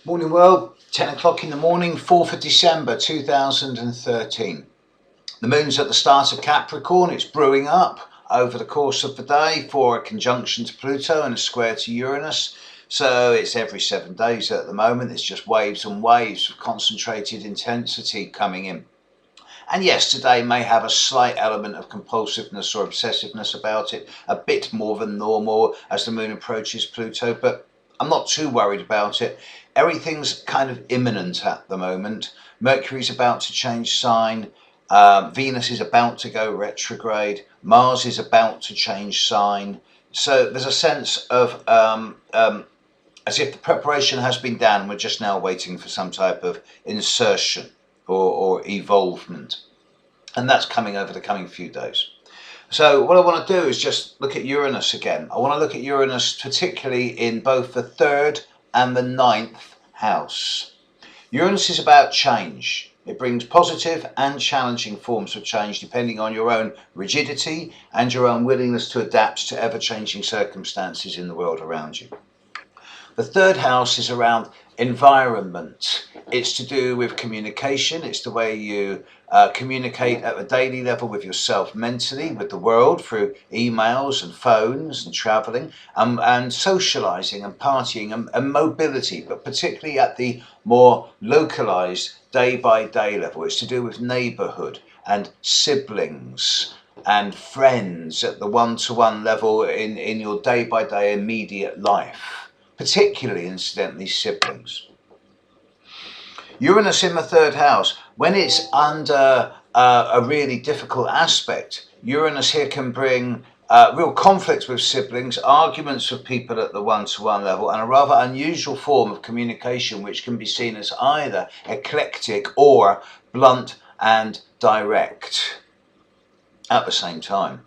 Morning world, 10 o'clock in the morning, 4th of December 2013. The moon's at the start of Capricorn, it's brewing up over the course of the day for a conjunction to Pluto and a square to Uranus. So it's every 7 days at the moment, it's just waves and waves of concentrated intensity coming in. And yes, today may have a slight element of compulsiveness or obsessiveness about it, a bit more than normal as the moon approaches Pluto, but I'm not too worried about it. Everything's kind of imminent at the moment. Mercury's about to change sign, Venus is about to go retrograde, Mars is about to change sign. So there's a sense of as if the preparation has been done, we're just now waiting for some type of insertion or evolvement. And that's coming over the coming few days. So what I want to do is just look at Uranus again. I want to look at Uranus particularly in both the 3rd and the 9th house. Uranus is about change. It brings positive and challenging forms of change depending on your own rigidity and your own willingness to adapt to ever-changing circumstances in the world around you. The 3rd house is around environment. It's to do with communication. It's the way you communicate at a daily level with yourself mentally, with the world through emails and phones and travelling and socialising and partying and mobility, but particularly at the more localised day-by-day level. It's to do with neighbourhood and siblings and friends at the one-to-one level in your day-by-day immediate life. Particularly, incidentally, siblings. Uranus in the 3rd house, when it's under a really difficult aspect, Uranus here can bring real conflict with siblings, arguments with people at the one-to-one level, and a rather unusual form of communication which can be seen as either eclectic or blunt and direct at the same time.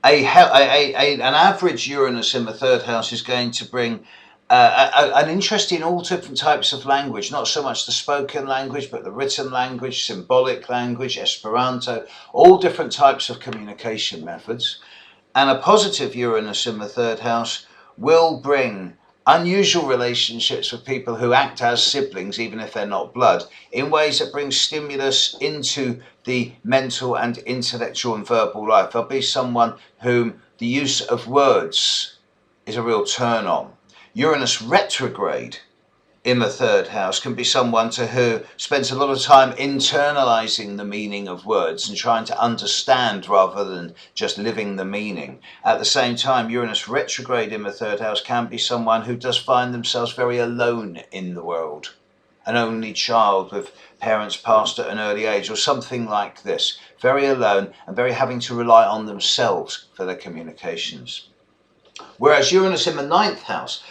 An average Uranus in the 3rd house is going to bring an interest in all different types of language, not so much the spoken language, but the written language, symbolic language, Esperanto, all different types of communication methods. And a positive Uranus in the 3rd house will bring unusual relationships with people who act as siblings, even if they're not blood, in ways that bring stimulus into the mental and intellectual and verbal life. There'll be someone whom the use of words is a real turn on. Uranus retrograde in the 3rd house can be someone who spends a lot of time internalizing the meaning of words and trying to understand rather than just living the meaning. At the same time, Uranus retrograde in the 3rd house can be someone who does find themselves very alone in the world. An only child with parents passed at an early age or something like this. Very alone and very having to rely on themselves for their communications. Whereas Uranus in the 9th house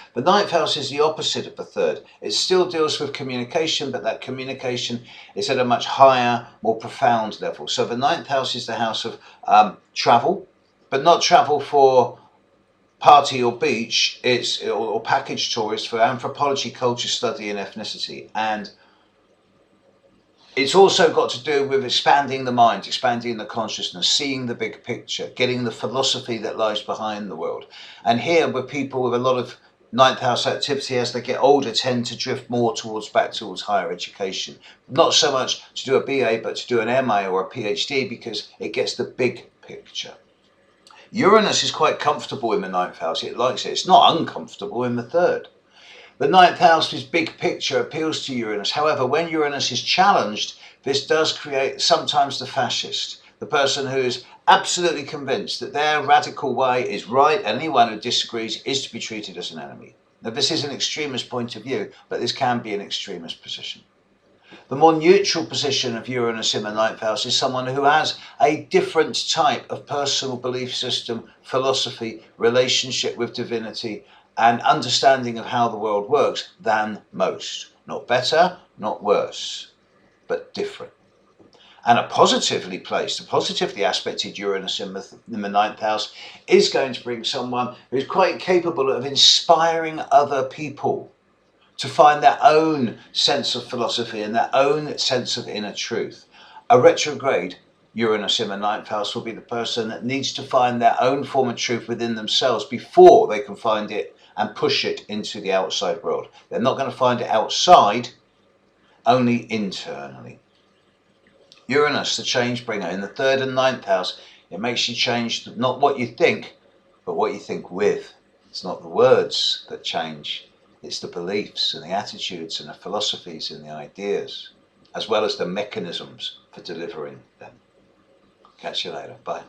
is the opposite of the 3rd. It still deals with communication, but that communication is at a much higher, more profound level. So the 9th house is the house of travel, but not travel for party or beach, or package tourists, for anthropology, culture study and ethnicity. And it's also got to do with expanding the mind, expanding the consciousness, seeing the big picture, getting the philosophy that lies behind the world. And here, with people with a lot of 9th house activity as they get older, tend to drift more back towards higher education. Not so much to do a BA, but to do an MA or a PhD, because it gets the big picture. Uranus is quite comfortable in the 9th house. It likes it. It's not uncomfortable in the 3rd. The 9th house, this big picture, appeals to Uranus. However, when Uranus is challenged, this does create sometimes the fascist, the person who is absolutely convinced that their radical way is right and anyone who disagrees is to be treated as an enemy. Now, this is an extremist point of view, but this can be an extremist position. The more neutral position of Uranus in the 9th house is someone who has a different type of personal belief system, philosophy, relationship with divinity, and understanding of how the world works than most. Not better, not worse, but different. And a positively aspected Uranus in the 9th house is going to bring someone who's quite capable of inspiring other people to find their own sense of philosophy and their own sense of inner truth. A retrograde Uranus in the 9th house will be the person that needs to find their own form of truth within themselves before they can find it and push it into the outside world. They're not going to find it outside, only internally. Uranus, the change bringer, in the 3rd and 9th house, it makes you change not what you think, but what you think with. It's not the words that change, it's the beliefs and the attitudes and the philosophies and the ideas, as well as the mechanisms for delivering them. Catch you later. Bye.